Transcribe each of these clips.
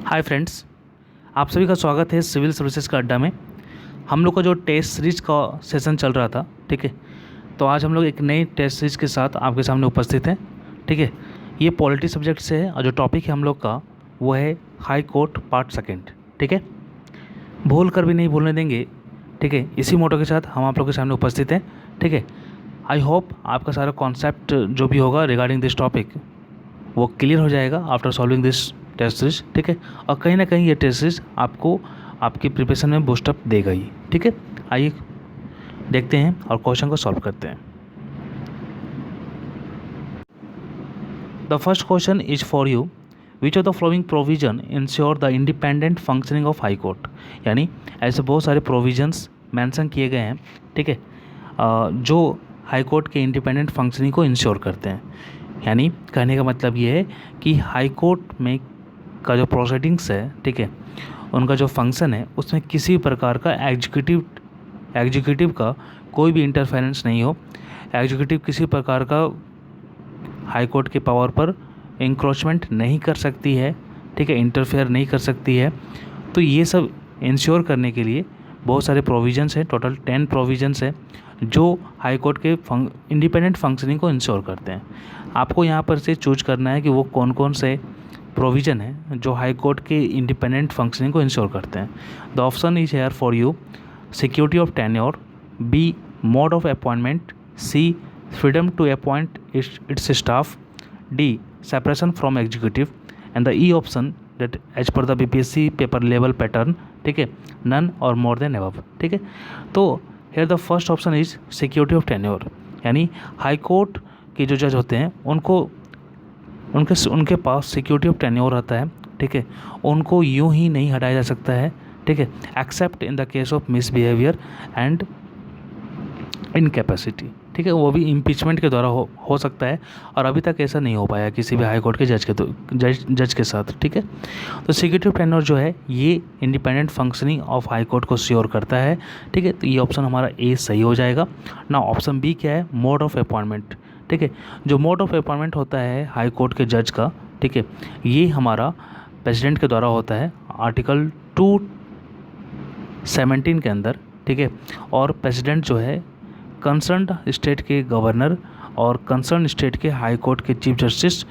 Hi friends, आप सभी का स्वागत है सिविल सर्विसेज का अड्डा में। हम लोग का जो टेस्ट सीरीज का सेशन चल रहा था, ठीक है, तो आज हम लोग एक नई टेस्ट सीरीज के साथ आपके सामने उपस्थित हैं। ठीक है, ये पॉलिटी सब्जेक्ट से है और जो टॉपिक है हम लोग का वो है हाई कोर्ट पार्ट सेकंड। ठीक है, भूल कर भी नहीं भूलने देंगे। ठीक है, इसी मोटो के साथ हम आप लोग के सामने उपस्थित हैं। ठीक है, आई होप आपका सारा कॉन्सेप्ट जो भी होगा रिगार्डिंग दिस टॉपिक वो क्लियर हो जाएगा after solving this test series. ठीक है, और कहीं ना कहीं ये टेस्ट सीरीज आपको आपकी प्रिपरेशन में बूस्टअप देगा ही। ठीक है, आइए देखते हैं और क्वेश्चन को सॉल्व करते हैं। The first question is for you, which of the flowing provision ensure the independent functioning of high court. यानी ऐसे बहुत सारे प्रोविजंस मेंशन किए गए हैं, ठीक है, जो हाई कोर्ट के इंडिपेंडेंट फंक्शनिंग को इंश्योर करते हैं। यानी कहने का मतलब ये है कि हाई कोर्ट में का जो प्रोसीडिंग्स है, ठीक है, उनका जो फंक्शन है उसमें किसी प्रकार का एग्जीक्यूटिव का कोई भी इंटरफेरेंस नहीं हो। एग्जीक्यूटिव किसी प्रकार का हाई कोर्ट के पावर पर इंक्रोचमेंट नहीं कर सकती है, ठीक है, इंटरफेयर नहीं कर सकती है। तो ये सब इंश्योर करने के लिए बहुत सारे प्रोविजंस हैं, टोटल 10 प्रोविजंस हैं जो हाई कोर्ट के इंडिपेंडेंट फंक्शनिंग को इंश्योर करते हैं। आपको यहाँ पर से चूज करना है कि वो कौन कौन से प्रोविज़न है जो हाई कोर्ट के इंडिपेंडेंट फंक्शनिंग को इंश्योर करते हैं। The option is here for you, security of tenure, B mode of appointment, C freedom to appoint its staff, D separation from executive, and the E option that as per the BPSC paper level pattern, ठीक है, none और more than above. ठीक है, तो here the first option is security of tenure. यानी high court के जो जज होते हैं उनके पास सिक्योरिटी ऑफ टेन्योर रहता है, ठीक है, उनको यूं ही नहीं हटाया जा सकता है, ठीक है, accept in the case of misbehaviour and incapacity. ठीक है, वो भी इम्पीचमेंट के द्वारा हो सकता है और अभी तक ऐसा नहीं हो पाया किसी भी हाई कोर्ट के जज के साथ। ठीक है, तो सिक्योरिटी ऑफ टेन्योर जो है ये independent functioning of high court को श्योर करता है। ठीक है, तो ये ऑप्शन हमारा ए सही हो जाएगा ना। ऑप्शन बी क्या है, मोड ऑफ अपॉइंटमेंट। ठीक है, जो मोड ऑफ अपॉइंटमेंट होता है हाई कोर्ट के जज का, ठीक है, ये हमारा प्रेसिडेंट के द्वारा होता है आर्टिकल 217 के अंदर। ठीक है, और प्रेसिडेंट जो है कंसर्न स्टेट के गवर्नर और कंसर्न स्टेट के हाई कोर्ट के चीफ जस्टिस,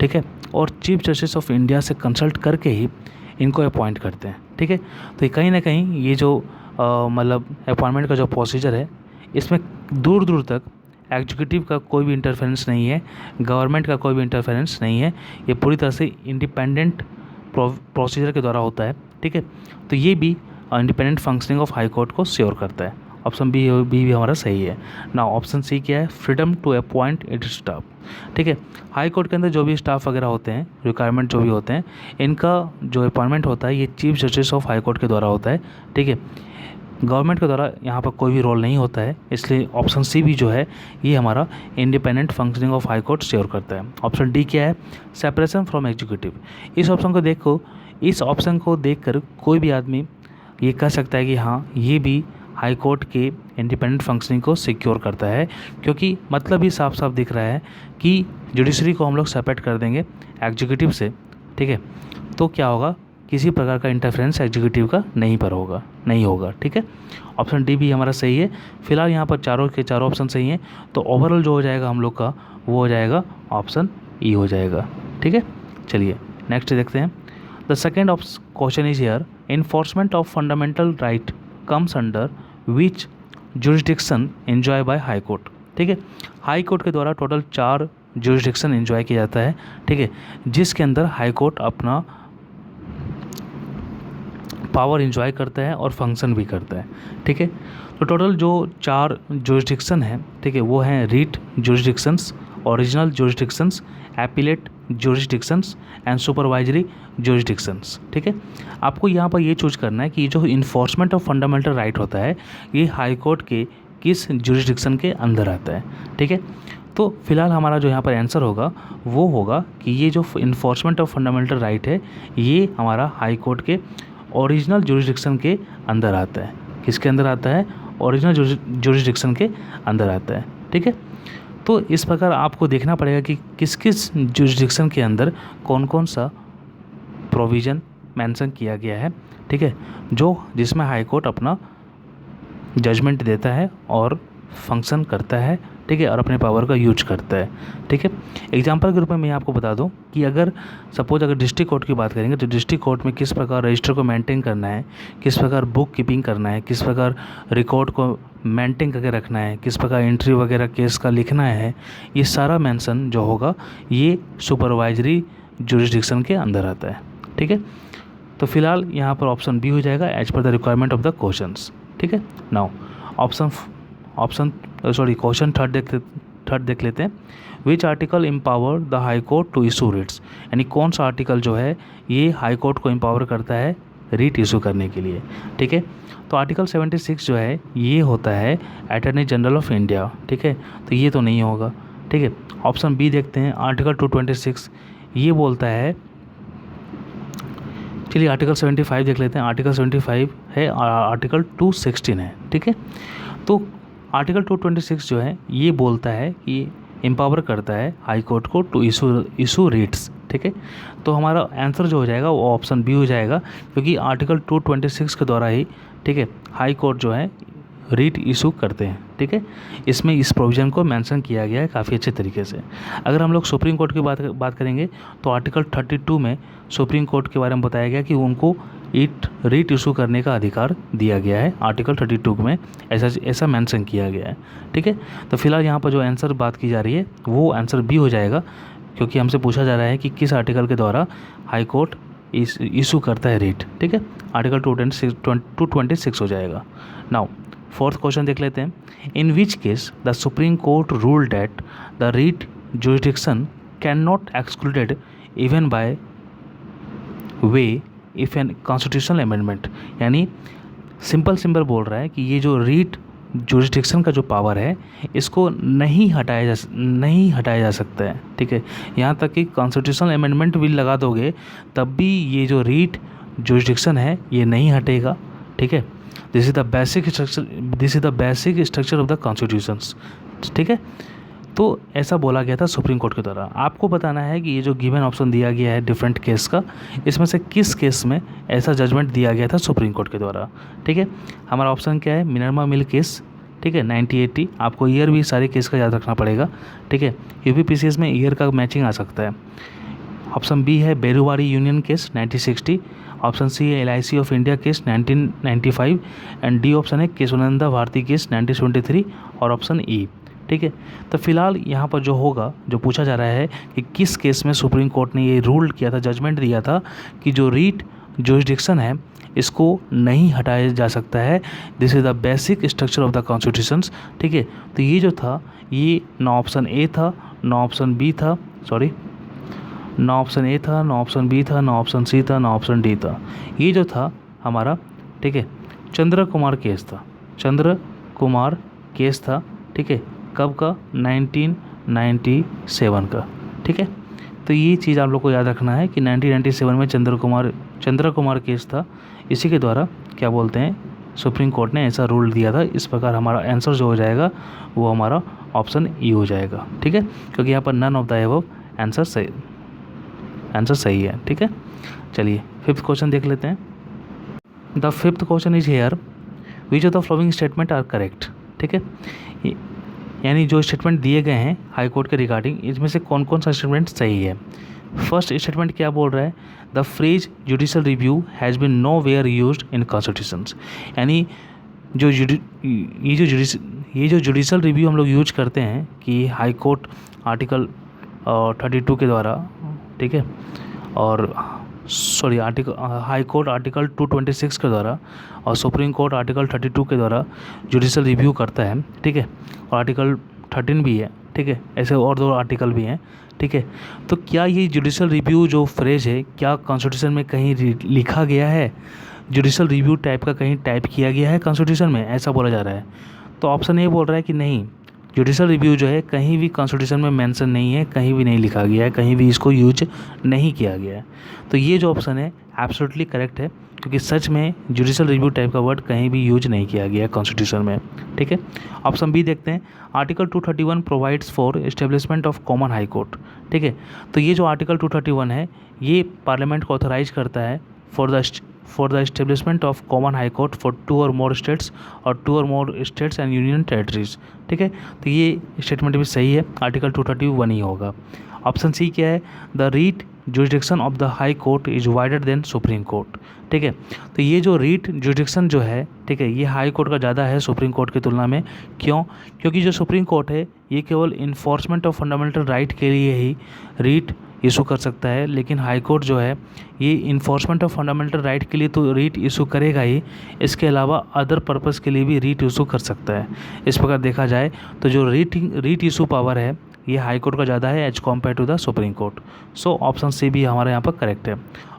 ठीक है, और चीफ जस्टिस ऑफ इंडिया से कंसल्ट करके ही इनको अपॉइंट करते हैं। ठीक है, तो कहीं ना कहीं ये जो मतलब अपॉइंटमेंट का जो प्रोसीजर है इसमें दूर दूर तक एग्जीक्यूटिव का कोई भी इंटरफेरेंस नहीं है, गवर्नमेंट का कोई भी इंटरफेरेंस नहीं है, ये पूरी तरह से इंडिपेंडेंट प्रोसीजर के द्वारा होता है। ठीक है, तो ये भी independent functioning of high court को श्योर करता है। ऑप्शन बी भी हमारा सही है ना। ऑप्शन सी क्या है, freedom to appoint its staff. ठीक है, हाई कोर्ट के अंदर जो भी स्टाफ वगैरह होते हैं, रिक्वायरमेंट जो भी होते हैं, इनका जो अपॉइंटमेंट होता है ये chief justice of high court के द्वारा होता है। ठीक है, गवर्नमेंट के द्वारा यहाँ पर कोई भी रोल नहीं होता है, इसलिए ऑप्शन सी भी जो है ये हमारा independent functioning of high court sure करता है। ऑप्शन डी क्या है, सेपरेशन फ्रॉम एग्जीक्यूटिव। इस ऑप्शन को देखकर कोई भी आदमी ये कह सकता है कि हाँ, ये भी हाई कोर्ट के इंडिपेंडेंट फंक्शनिंग को सिक्योर करता है, क्योंकि मतलब ही साफ साफ दिख रहा है कि जुडिशरी को हम लोग सेपरेट कर देंगे एग्जीक्यूटिव से। ठीक है, तो क्या होगा, किसी प्रकार का इंटरफेरेंस एग्जीक्यूटिव का नहीं होगा। ठीक है, ऑप्शन डी भी हमारा सही है। फिलहाल यहाँ पर चारों के चारों ऑप्शन सही हैं, तो ओवरऑल जो हो जाएगा हम लोग का वो हो जाएगा ऑप्शन ई हो जाएगा। ठीक है, चलिए नेक्स्ट देखते हैं। The second question is here, enforcement of fundamental right comes under which jurisdiction enjoy by high court. ठीक है, हाई कोर्ट के द्वारा टोटल 4 जुरिस्डिक्शन एंजॉय किया जाता है। ठीक है, जिसके अंदर हाई कोर्ट अपना पावर एंजॉय करता है और फंक्शन भी करता है। ठीक है, तो टोटल जो 4 जुरिस्डिक्शन है, ठीक है, वो हैं writ jurisdictions, original jurisdictions, appellate jurisdictions and supervisory jurisdictions. ठीक है, आपको यहाँ पर ये चूज करना है कि जो इन्फोर्समेंट ऑफ फंडामेंटल राइट होता है ये हाई कोर्ट के किस जुरिस्डिक्शन के अंदर आता है। ठीक है, तो फिलहाल हमारा जो यहाँ पर आंसर होगा वो होगा कि ये जो इन्फोर्समेंट ऑफ फंडामेंटल राइट है ये हमारा हाई कोर्ट के ओरिजिनल जुरिस्डिक्शन के अंदर आता है। किसके अंदर आता है, ओरिजिनल जुरिस्डिक्शन के अंदर आता है। ठीक है, तो इस प्रकार आपको देखना पड़ेगा कि किस किस जुरिस्डिक्शन के अंदर कौन कौन सा प्रोविज़न मेंशन किया गया है, ठीक है, जिसमें हाई कोर्ट अपना जजमेंट देता है और फंक्शन करता है, ठीक है, और अपने पावर का यूज करता है, ठीक है। एग्जांपल के रूप में मैं आपको बता दूं कि अगर सपोज अगर डिस्ट्रिक्ट कोर्ट की बात करेंगे तो डिस्ट्रिक्ट कोर्ट में किस प्रकार रजिस्टर को मेंटेन करना है, किस प्रकार बुक कीपिंग करना है, किस प्रकार रिकॉर्ड को मेंटेन करके रखना है, किस प्रकार एंट्री वगैरह केस का लिखना है, ये सारा मेंशन जो होगा ये सुपरवाइजरी जुरिस्डिक्शन के अंदर आता है, ठीक है। तो फिलहाल यहाँ पर ऑप्शन बी हो जाएगा as per the requirement of the questions, ठीक है। नाउ क्वेश्चन थर्ड देख लेते हैं। Which article empower the high court to issue writs, यानी कौन सा आर्टिकल जो है ये हाई कोर्ट को एम्पावर करता है रीट इशू करने के लिए, ठीक है। तो आर्टिकल 76 जो है ये होता है अटॉर्नी जनरल ऑफ इंडिया, ठीक है, तो ये तो नहीं होगा, ठीक है। ऑप्शन बी देखते हैं, आर्टिकल 226 ये बोलता है, चलिए आर्टिकल 75 देख लेते हैं। आर्टिकल 75 है, आर्टिकल 216 है, ठीक है। तो आर्टिकल 226 जो है ये बोलता है कि एम्पावर करता है हाई कोर्ट को टू इशू रिट्स, ठीक है। तो हमारा आंसर जो हो जाएगा वो ऑप्शन बी हो जाएगा, क्योंकि आर्टिकल 226 के द्वारा ही, ठीक है, हाई कोर्ट जो है रीट इशू करते हैं, ठीक है। इसमें इस प्रोविज़न को मेंशन किया गया है काफ़ी अच्छे तरीके से। अगर हम लोग सुप्रीम कोर्ट की बात करेंगे तो आर्टिकल 32 में सुप्रीम कोर्ट के बारे में बताया गया कि उनको रीट इशू करने का अधिकार दिया गया है, आर्टिकल 32 में ऐसा मेंशन किया गया है, ठीक है। तो फिलहाल यहाँ पर जो आंसर बात की जा रही है वो आंसर बी हो जाएगा, क्योंकि हमसे पूछा जा रहा है कि किस आर्टिकल के द्वारा हाई कोर्ट इशू करता है रीट, ठीक है। आर्टिकल 226 हो जाएगा। नाउ फोर्थ क्वेश्चन देख लेते हैं। In which case the supreme Court rule that the writ jurisdiction can not excluded even by way if an constitutional amendment, यानी सिंपल बोल रहा है कि ये जो रीट जुरिडिक्शन का जो पावर है इसको नहीं हटाया जा सकता है, ठीक है। यहाँ तक कि कॉन्स्टिट्यूशनल अमेंडमेंट भी लगा दोगे तब भी ये जो रीट जुरिडिक्शन है ये नहीं हटेगा, ठीक है। This is the basic structure of the constitutions, ठीक है। तो ऐसा बोला गया था सुप्रीम कोर्ट के द्वारा। आपको बताना है कि ये जो गिवन ऑप्शन दिया गया है डिफरेंट केस का, इसमें से किस केस में ऐसा जजमेंट दिया गया था सुप्रीम कोर्ट के द्वारा, ठीक है। हमारा ऑप्शन क्या है, मिनर्वा मिल केस, ठीक है, 1980। आपको ईयर भी सारे केस का याद रखना पड़ेगा, ठीक है। यूपीपीसीएस में ईयर का मैचिंग आ सकता है। ऑप्शन बी है बेरुवारी यूनियन केस 1960। ऑप्शन सी है LIC of India case 1995 and D option है केशवानंदा भारती केस 1973 और ऑप्शन ई, ठीक है। तो फिलहाल यहाँ पर जो होगा, जो पूछा जा रहा है कि किस केस में सुप्रीम कोर्ट ने ये रूल किया था, जजमेंट दिया था कि जो रीट जुरिडिक्शन है इसको नहीं हटाया जा सकता है। This is the basic structure of the constitutions, ठीक है। तो ये जो था ये ना ऑप्शन ए था, ना ऑप्शन बी था, ना ऑप्शन ए था, ना ऑप्शन बी था, ना ऑप्शन सी था, ना ऑप्शन डी था। ये जो था हमारा, ठीक है, चंद्र कुमार केस था, ठीक है। कब का, 1997 का, ठीक है। तो ये चीज़ आप लोग को याद रखना है कि 1997 में चंद्र कुमार केस था। इसी के द्वारा क्या बोलते हैं, सुप्रीम कोर्ट ने ऐसा रूल दिया था। इस प्रकार हमारा आंसर जो हो जाएगा वो हमारा ऑप्शन ई हो जाएगा, ठीक है, क्योंकि यहाँ पर none of the above answer सही है, ठीक है। चलिए फिफ्थ क्वेश्चन देख लेते हैं। The fifth question is here, which of the following statement are correct, ठीक है। यानी जो स्टेटमेंट दिए गए हैं हाई कोर्ट के रिगार्डिंग, इसमें से कौन कौन सा स्टेटमेंट सही है। फर्स्ट स्टेटमेंट क्या बोल रहा है, the phrase judicial review has been nowhere use in constitutions, यानी ये जो जुडिशल रिव्यू हम लोग यूज करते हैं कि हाई कोर्ट आर्टिकल 32 के द्वारा, ठीक है, और हाई कोर्ट आर्टिकल 226 के द्वारा और सुप्रीम कोर्ट आर्टिकल 32 के द्वारा जुडिशल रिव्यू करता है, ठीक है। और आर्टिकल 13 भी है, ठीक है, ऐसे और 2 आर्टिकल भी हैं, ठीक है। तो क्या ये जुडिशल रिव्यू जो फ्रेज है क्या कॉन्स्टिट्यूशन में कहीं लिखा गया है, जुडिशल रिव्यू टाइप का कहीं टाइप किया गया है कॉन्स्टिट्यूशन में, ऐसा बोला जा रहा है। तो ऑप्शन ए बोल रहा है कि नहीं, जुडिशल रिव्यू जो है कहीं भी कॉन्स्टिट्यूशन में मेंशन नहीं है, कहीं भी नहीं लिखा गया है, कहीं भी इसको यूज नहीं किया गया है। तो ये जो ऑप्शन है एब्सोल्युटली करेक्ट है, क्योंकि सच में जुडिशल रिव्यू टाइप का वर्ड कहीं भी यूज नहीं किया गया है कॉन्स्टिट्यूशन में। ठीक है, ऑप्शन बी देखते हैं। Article 231 provides for establishment of common high court. ठीक है, तो ये जो आर्टिकल 231 है ये पार्लियामेंट को ऑथराइज करता है for the establishment of common high court for 2 और मोर स्टेट्स और 2 और more states and union territories. ठीक है, तो ये स्टेटमेंट भी सही है, आर्टिकल 231 ही होगा। ऑप्शन सी क्या है? The writ jurisdiction of the high court is wider than supreme court. ठीक है, तो ये जो रीट जुरिडिक्शन जो है, ठीक है, ये हाई कोर्ट का ज़्यादा है सुप्रीम कोर्ट की तुलना में। क्यों? क्योंकि जो सुप्रीम कोर्ट है ये केवल इन्फोर्समेंट ऑफ फंडामेंटल राइट के लिए ही रीट इशू कर सकता है, लेकिन हाई कोर्ट जो है ये इन्फोर्समेंट ऑफ फंडामेंटल राइट के लिए तो रीट इशू करेगा ही, इसके अलावा अदर पर्पस के लिए भी रीट इशू कर सकता है। इस प्रकार देखा जाए तो जो रीट इशू पावर है ये हाई कोर्ट का ज़्यादा है as compare to the supreme court. So option C भी हमारे यहाँ पर करेक्ट है।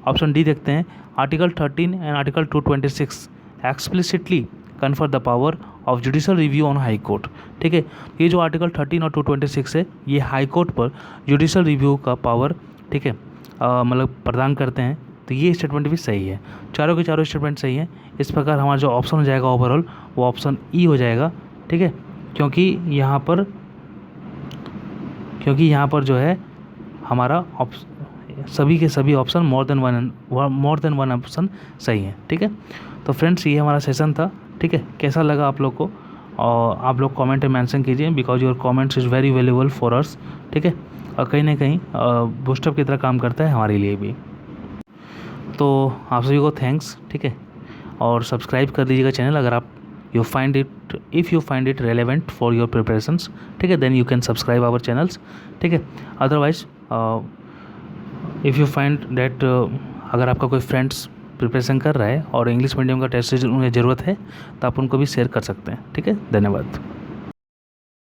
ऑप्शन डी देखते हैं। Article 13 and article 226 explicitly confer the power of judicial review on high court. ठीक है, ये जो आर्टिकल 13 और 226 है ये हाई कोर्ट पर जुडिशल रिव्यू का पावर, ठीक है, मतलब प्रदान करते हैं। तो ये स्टेटमेंट भी सही है, चारों के चारों स्टेटमेंट सही है। इस प्रकार हमारा जो ऑप्शन हो जाएगा ओवरऑल वो ऑप्शन ई हो जाएगा। ठीक है, क्योंकि यहाँ पर जो है हमारा सभी के सभी option more than one option सही है। ठीक है, तो फ्रेंड्स ये हमारा सेशन था। ठीक है, कैसा लगा आप लोग को? और आप लोग कमेंट में मेंशन कीजिए, because your comments is very valuable for us. ठीक है, और कहीं ना कहीं बूस्टअप की तरह काम करता है हमारे लिए भी। तो आप सभी को थैंक्स। ठीक है, और सब्सक्राइब कर दीजिएगा चैनल अगर आप if you find it relevant for your preparations. ठीक है, then you can subscribe our channels. ठीक है, otherwise if you find that अगर आपका कोई फ्रेंड्स प्रिपरेशन कर रहा है और इंग्लिश मीडियम का टेस्ट उन्हें ज़रूरत है तो आप उनको भी शेयर कर सकते हैं। ठीक है, धन्यवाद।